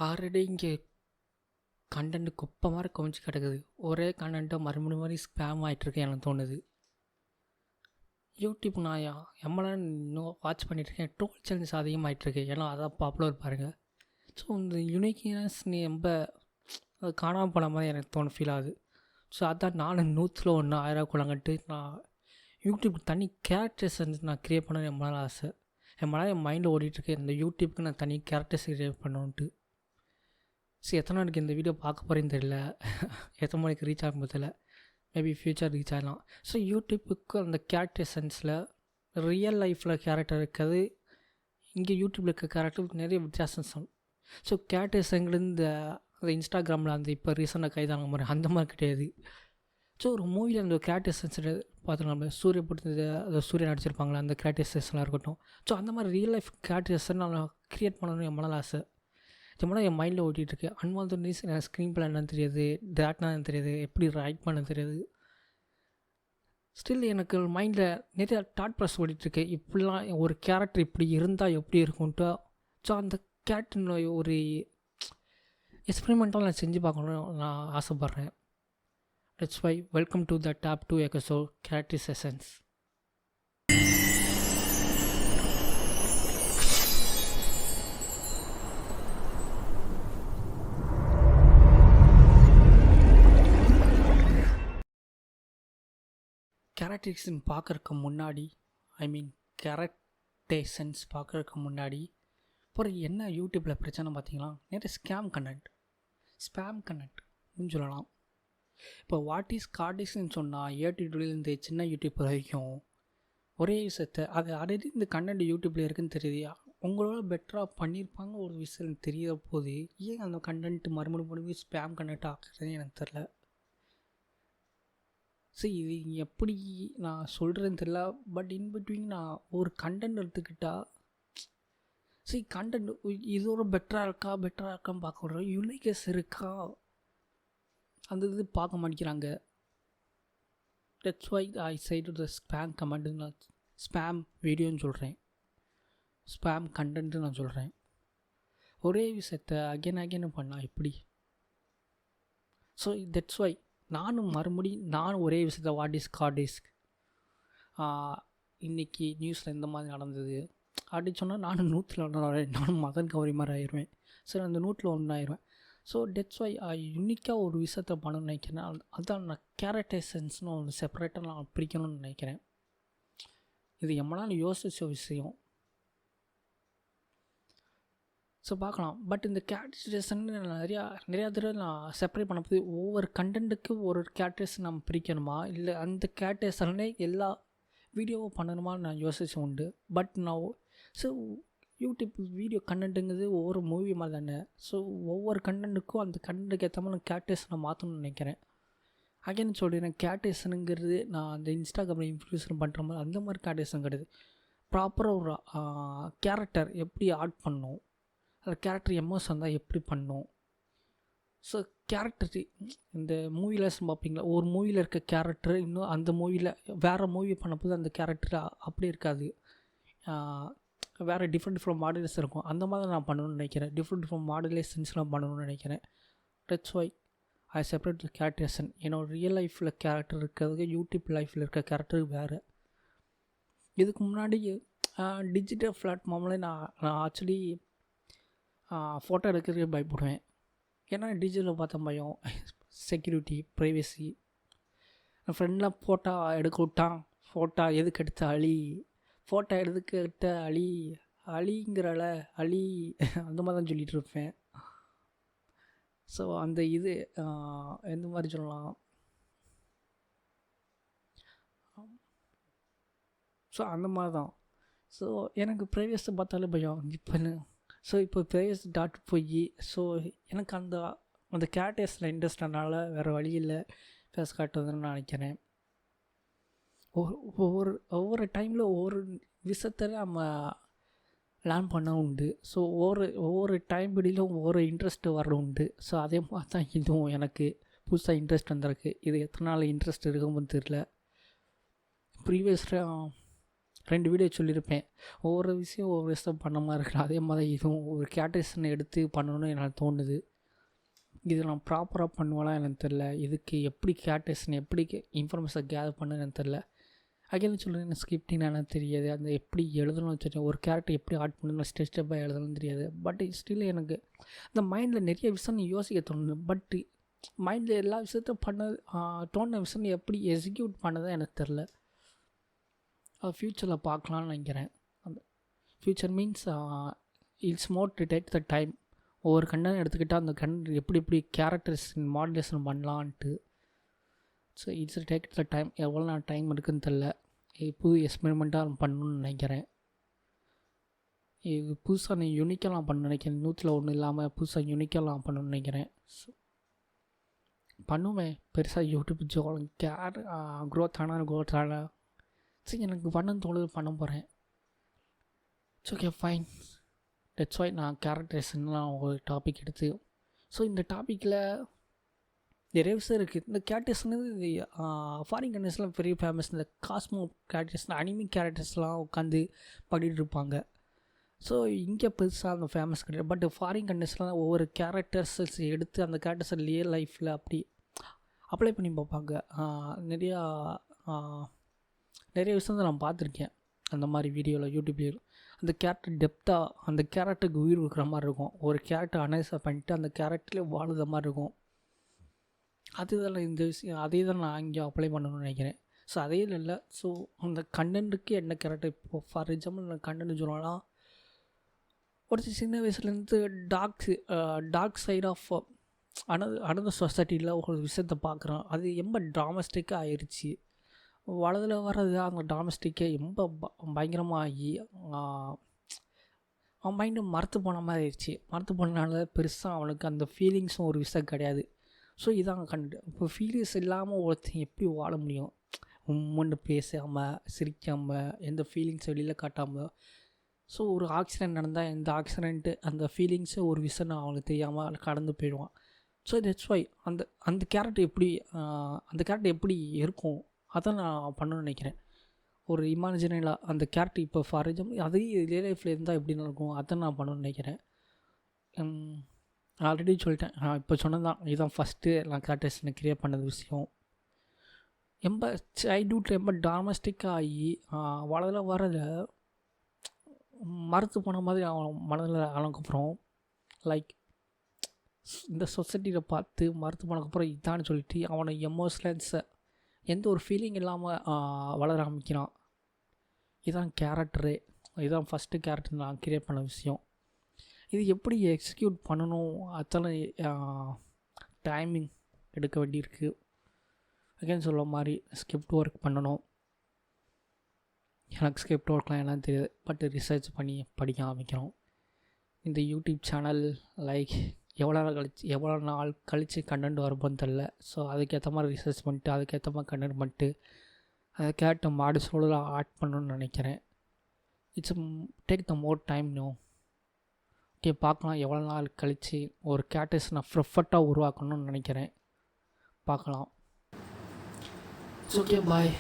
Already இங்கே content குப்பை மாதிரி குவிஞ்சு கிடக்குது. ஒரே கண்டென்ட்டை மறுபடியும் ஸ்பேம் ஆகிட்டுருக்கு எனக்கு தோணுது. யூடியூப் நான் எம்எல்ஏ இன்னும் வாட்ச் பண்ணிகிட்ருக்கேன். ட்ரோல் சேனல்ஸ் அதிகமாகிட்டுருக்கு. ஏன்னா அதான் பாப்புலர் பாருங்கள். ஸோ இந்த யூனிக்னஸ் நீ ரொம்ப அது காணாமல் போன மாதிரி எனக்கு ஃபீல் ஆகுது. ஸோ அதான் நானும் 100ல் 1 1000 குழங்கட்டு நான் யூடியூப் தனி கேரக்டர்ஸ் நான் க்ரியேட் பண்ண என் மேலே ஆசை. என் மைண்டில் ஓடிட்டுருக்கு. இந்த யூடியூப்க்கு நான் தனி கேரக்டர்ஸ் க்ரியேட் பண்ணணுன்ட்டு. சரி, எத்தனை நாளைக்கு இந்த வீடியோ பார்க்க போகிறேன்னு தெரியல. எத்தனை மணிக்கு ரீச் ஆகும் தெரியல. மேபி ஃப்யூச்சர் ரீச் ஆகலாம். ஸோ யூடியூப்புக்கு அந்த கேரக்டர் சென்ஸில் ரியல் லைஃப்பில் கேரக்டர் இருக்கிறது, இங்கே யூடியூப்பில் இருக்க கேரக்டர் நிறைய வித்தியாசம். ஸோ கேரக்டர்ஸுங்கிறது அந்த இன்ஸ்டாகிராமில் அந்த இப்போ ரீசெண்டாக கைதான மாதிரி அந்த மாதிரி கிடையாது. ஸோ ஒரு மூவியில் அந்த கேரக்டர் சென்ஸ் பார்த்து நம்ம சூரிய போட்டு அதை சூரியன் நடிச்சிருப்பாங்களே அந்த கேரக்டர் சென்ஸ்லாம் இருக்கட்டும். ஸோ அந்த மாதிரி ரியல் லைஃப் கேரக்டர்ஸை நான் க்ரியேட் பண்ணணும்னு என் மனதில் ஆசை. என் மைண்டில் ஓட்டிகிட்ருக்கு. அன்வால்ட் நியூஸ் எனக்கு ஸ்க்ரீன் பிளே என்னன்னு தெரியாது, டேட்னா என்னன்னு தெரியாது, எப்படி ரைட் பண்ண தெரியாது. ஸ்டில் எனக்கு மைண்டில் நிறைய தாட் ப்ராசஸ் ஓடிட்டுருக்கு. இப்படிலாம் ஒரு கேரக்டர் இப்படி இருந்தால் எப்படி இருக்கும்ன்ட்டு. ஸோ அந்த கேரக்டர் ஒரு எக்ஸ்பெரிமெண்ட்டாக நான் செஞ்சு பார்க்கணுன்னு நான் ஆசைப்பட்றேன். That's why welcome to the top 2 episode character sessions. Characterisation பார்க்குறதுக்கு முன்னாடி, கேரக்டேஷன்ஸ் பார்க்குறதுக்கு முன்னாடி அப்புறம் என்ன யூடியூப்பில் பிரச்சனை பார்த்தீங்கன்னா, நிறைய ஸ்பேம் கண்டென்ட்னு சொல்லலாம். இப்போ வாட் இஸ் கார்டிஸ்ன்னு சொன்னால் ஏடியூப்லேருந்து சின்ன யூடியூப் வரைக்கும் ஒரே விஷயத்தை அது ஆல்ரெடி இந்த கண்டென்ட் யூடியூப்பில் இருக்குதுன்னு தெரியுது. உங்களோட பெட்டராக பண்ணியிருப்பாங்க ஒரு விஷயம் தெரியாத போது ஏன் அந்த கண்டென்ட் மறுபடியும் ஸ்பேம் கண்டென்ட் ஆக்குறதுன்னு எனக்கு தெரில. சரி, இது எப்படி நான் சொல்கிறேன்னு தெரியல. பட் இன்பிட்வீன் நான் ஒரு கண்டென்ட் எடுத்துக்கிட்டால் சரி கண்டென்ட் இதோட பெட்டராக இருக்கான்னு பார்க்க யூனிக்னஸ் இருக்கா அந்த இது பார்க்க மாட்டேங்கிறாங்க. That's why I say to the spam comment. நான் ஸ்பேம் வீடியோன்னு சொல்கிறேன், ஸ்பேம் கண்டென்ட்டு நான் சொல்கிறேன். ஒரே விஷயத்தை அகெயின் பண்ணால் எப்படி? ஸோ தட்ஸ் வை நானும் ஒரே விஷயத்தை வாட் இஸ் கார்டிஸ்க் இன்றைக்கி நியூஸில் இந்த மாதிரி நடந்தது அப்படின்னு சொன்னால் நானும் 100ல் நானும் மதன் கௌரி மாதிரி ஆயிடுவேன். சரி, அந்த 100ல் 1 ஆயிடுவேன். ஸோ டெட்ஸ் வை யூனிக்காக ஒரு விஷயத்தை பண்ணணும்னு நினைக்கிறேன். அதுதான் நான் கேரக்டரைசேஷன்ஸ்னு ஒன்று செப்பரேட்டாக நான் பிரிக்கணும்னு நினைக்கிறேன். இது எம்மனால் யோசிச்ச விஷயம். ஸோ பார்க்கலாம். பட் இந்த கேரக்டரைசேஷன் நிறையா தடவை நான் செப்பரேட் பண்ண போது ஒவ்வொரு கண்டென்ட்டுக்கு ஒரு கேரக்டரைசேஷன் நம்ம பிரிக்கணுமா, இல்லை அந்த கேரக்டரைசேஷனே எல்லா வீடியோவும் பண்ணணுமான்னு நான் யோசிச்சு உண்டு. பட் நான் ஸோ யூடியூப் வீடியோ கண்டென்ட்டுங்கிறது ஒவ்வொரு மூவி மாதிரி தானே. ஸோ ஒவ்வொரு கண்டென்ட்டுக்கும் அந்த கண்டென்ட்டுக்கு ஏற்ற மாதிரி கேரக்டரைசேஷனை மாற்றணும்னு நினைக்கிறேன். அகைன் சொல்கிறேன், கேரக்டரைசேஷனுங்கிறது நான் அந்த இன்ஸ்டாகிராமில் இன்ஃப்ளூயன்ஸ் பண்ணுற மாதிரி அந்த மாதிரி கேரக்டரைசேஷன் கிடையாது. ப்ராப்பராக ஒரு கேரக்டர் எப்படி ஆட் பண்ணணும், அந்த கேரக்டர் எமோஷன் தான் எப்படி பண்ணணும். ஸோ கேரக்டர் இந்த மூவிலஸ் பார்ப்பீங்களா, ஒரு மூவியில் இருக்க கேரக்டர் இன்னும் அந்த மூவியில் வேறு மூவி பண்ணப்போது அந்த கேரக்டர் அப்படி இருக்காது, வேறு டிஃப்ரெண்ட் மாடுலேஷன் இருக்கும். அந்த மாதிரி நான் பண்ணணும்னு நினைக்கிறேன். டிஃப்ரெண்ட் மாடுலேஷன்ஸ்லாம் பண்ணணும்னு நினைக்கிறேன். That's why I separate the characterisation. என்னோடய ரியல் லைஃப்பில் கேரக்டர் இருக்கிறதுக்கு யூடியூப் லைஃப்பில் இருக்க கேரக்டர் வேறு. இதுக்கு முன்னாடி டிஜிட்டல் பிளாட்ஃபார்மில் நான் ஆக்சுவலி ஃபோட்டோ எடுக்கிறதுக்கு பயப்படுவேன். ஏன்னா டிஜிட்டலில் பார்த்த பயம், செக்யூரிட்டி, ப்ரைவசி. என் ஃப்ரெண்ட்லாம் ஃபோட்டோ எடுக்க விட்டான். ஃபோட்டோ எதுக்கு எடுத்த ஃபோட்டோ எடுத்துக்கிட்ட அழிங்கிறல அந்த மாதிரி தான் சொல்லிகிட்டு இருப்பேன். ஸோ அந்த இது எந்த மாதிரி சொல்லலாம், ஸோ அந்த மாதிரி தான். ஸோ எனக்கு ப்ரைவஸை பார்த்தாலே பயம். இப்போ ப்ரைவஸ் டாட் போய் ஸோ எனக்கு அந்த கேரக்டர்ஸில் இன்ட்ரெஸ்ட்னால வேறு வழி இல்லை ஃபேஸ் காட்டுறதுன்னு நான் நினைக்கிறேன். ஒவ்வொரு டைமில் ஒவ்வொரு விஷயத்த நம்ம லேர்ன் பண்ண உண்டு. ஸோ ஒவ்வொரு டைம் பிடியிலும் ஒவ்வொரு இன்ட்ரெஸ்ட்டு வர உண்டு. ஸோ அதே மாதிரி தான் இதுவும் எனக்கு புதுசாக இன்ட்ரெஸ்ட் வந்திருக்கு. இது எத்தனை நாள் இன்ட்ரெஸ்ட் இருக்கும்போது தெரியல. ப்ரீவியஸாக 2 வீடியோ சொல்லியிருப்பேன். ஒவ்வொரு விஷயம் ஒவ்வொரு விஷயம் பண்ண மாதிரி இருக்குது. அதே மாதிரி இதுவும் ஒரு கேரக்டரைசேஷனை எடுத்து பண்ணணும்னு எனக்கு தோணுது. இது நான் ப்ராப்பராக பண்ணுவேனா எனக்கு தெரில. இதுக்கு எப்படி கேரக்டரைசேஷன் எப்படி இன்ஃபர்மேஷன் கேதர் பண்ணணும்னு எனக்கு தெரில. அகைன் சொல்லுங்கள், எனக்கு ஸ்கிரிப்டிங் எனக்கு தெரியாது. அந்த எப்படி எழுதணும்னு தெரியும், ஒரு கேரக்டர் எப்படி ஆட் பண்ணணும் ஸ்டெப்பாக எழுதணும்னு தெரியாது. பட் ஸ்டில் எனக்கு இந்த மைண்டில் நிறைய விஷயம் யோசிக்க தோணுது. பட் மைண்டில் எல்லா விஷயத்தையும் பண்ணது தோணுன விஷயம் எப்படி எக்ஸிக்யூட் பண்ணதான் எனக்கு தெரில. அது ஃப்யூச்சரில் பார்க்கலான்னு நினைக்கிறேன். அந்த future means it's more to take the time. ஒவ்வொரு கண்டென்ட் எடுத்துக்கிட்டால் அந்த கண்டென்ட் எப்படி கேரக்டர்ஸ் மாடுலேஷன் பண்ணலான்ட்டு. So it's take the time. எவ்வளோ நான் டைம் இருக்குதுன்னு தெரில. புது எக்ஸ்பெரிமெண்ட்டாக பண்ணணுன்னு நினைக்கிறேன். இது புதுசாக நான் யூனிக்காக நான் பண்ண நினைக்கிறேன். 100ல் இல்லாமல் புதுசாக யூனிக்காக நான் பண்ணணுன்னு நினைக்கிறேன். ஸோ பண்ணுவேன். பெருசாக யூடியூப் க்ரோத் ஆனால் சரி எனக்கு பண்ணன்னு தோணுது, பண்ண போகிறேன். It's okay, fine. That's why நான் கேரக்டரைசேஷன்லாம் ஒரு டாபிக் எடுத்து. ஸோ இந்த டாப்பிக்கில் நிறைய விஷயம் இருக்குது. இந்த கேரக்டர்ஸ்னு ஃபாரின் கண்ட்ரீஸ்லாம் பெரிய ஃபேமஸ். இந்த காஸ்மோ கேரக்டர்ஸ், அனிமி கேரக்டர்ஸ்லாம் உட்காந்து பாடிட்டு இருப்பாங்க. ஸோ இங்கே பெருசாக அந்த ஃபேமஸ் கிடையாது. பட் ஃபாரின் கண்ட்ரீஸ்லாம் ஒவ்வொரு கேரக்டர்ஸ் எடுத்து அந்த கேரக்டர்ஸை ரியல் லைஃப்பில் அப்படி அப்ளை பண்ணி பார்ப்பாங்க. நிறைய விஷயத்தை நான் பார்த்துருக்கேன் அந்த மாதிரி வீடியோவில், யூடியூப்லேயும். அந்த கேரக்டர் டெப்த்தாக அந்த கேரக்டருக்கு உயிர் கொடுக்குற மாதிரி இருக்கும். ஒரு கேரக்டர் அனலைஸ் பண்ணிட்டு அந்த கேரக்டர்லேயே வாழுத மாதிரி இருக்கும். அதுதான் இந்த விஷயம். அதே தான் நான் இங்கே அப்ளை பண்ணணும்னு நினைக்கிறேன். ஸோ அதே இல்லை. ஸோ அந்த கண்டென்ட்டுக்கு என்ன கேரக்டர், இப்போ ஃபார் எக்ஸாம்பிள் நான் கண்டென்ட் சொல்லலாம், ஒரு சின்ன வயசுலேருந்து டார்க் சைட் ஆஃப் அனதர் சொசைட்டியில் ஒரு விஷயத்தை பார்க்குறான். அது ரொம்ப ட்ராமஸ்டிக்காக ஆயிடுச்சு. வலதில் வர்றது அந்த டாமஸ்டிக்கே ரொம்ப பயங்கரமாக ஆகி அவன் மைண்டு மறத்து போன மாதிரி ஆயிடுச்சு. மறத்து போனனால பெருசாக அவனுக்கு அந்த ஃபீலிங்ஸும் ஒரு விஷயம் கிடையாது. ஸோ இதான் இப்போ ஃபீலிங்ஸ் இல்லாமல் ஒருத்தன் எப்படி வாழ முடியும்? உம்முன்னு பேசாமல், சிரிக்காமல், எந்த ஃபீலிங்ஸ் வெளியில் காட்டாமல். ஸோ ஒரு ஆக்சிடெண்ட் நடந்தால் எந்த ஆக்சிடெண்ட்டு அந்த ஃபீலிங்ஸு ஒரு விஷயம் அவனுக்கு தெரியாமல் கடந்து போயிடுவான். ஸோ தட்ஸ் ஒய் அந்த கேரக்டர் எப்படி இருக்கும் அதை நான் பண்ணணும்னு நினைக்கிறேன். ஒரு இமேஜினரியில் அந்த கேரக்டர் இப்போ ஃபார் எக்ஸாம்பிள் அதே ரியல் லைஃப்பில் இருந்தால் எப்படி நடக்கும் அதை நான் பண்ணணும்னு நினைக்கிறேன். ஆல்ரெடி சொல்லிட்டேன். இப்போ சொன்னதான் இதுதான் ஃபஸ்ட்டு நான் கேரக்டர்ஸ் கிரியேட் பண்ணது விஷயம். ரொம்ப சைல்ட்ஹுட்டில் ரொம்ப டாமஸ்டிக்காக ஆகி வளரில் வரத மறுத்து போன மாதிரி அவன் மனதில் ஆனதுக்கப்புறம் லைக் இந்த சொசைட்டியில் பார்த்து மறுத்து போனதுக்கப்புறம் இதான்னு சொல்லிட்டு அவனை எமோஷனல்ஸை எந்த ஒரு ஃபீலிங் இல்லாமல் வளர ஆரம்பிக்கிறான். இதுதான் கேரக்டரு. இதுதான் ஃபஸ்ட்டு கேரக்டர் நான் கிரியேட் பண்ண விஷயம். இது எப்படி எக்ஸிக்யூட் பண்ணணும் அத்தனை டைமிங் எடுக்க வேண்டியிருக்கு. அகைன் சொல்ல மாதிரி ஸ்கிரிப்ட் ஒர்க் பண்ணணும். எனக்கு ஸ்கிரிப்ட் ஒர்க்லாம் எல்லாம் தெரியாது. பட் ரிசர்ச் பண்ணி படிக்க ஆரம்பிக்கிறோம். இந்த யூடியூப் சேனல் லைக் எவ்வளோ நாள் கழித்து கண்டென்ட் வரும்போது தெரில. ஸோ அதுக்கேற்ற மாதிரி ரிசர்ச் பண்ணிட்டு அதுக்கேற்ற மாதிரி கண்டென்ட் பண்ணிட்டு அதை கேட்ட மாடு சூழலை ஆட் பண்ணணும்னு நினைக்கிறேன். It's take the more time no. Okay, பார்க்கலாம் எவ்வளோ நாள் கழித்து ஒரு கேரக்டர்ஸ் நான் ப்ரிஃபர்ட்டாக உருவாக்கணும்னு நினைக்கிறேன். பார்க்கலாம். It's okay, bye.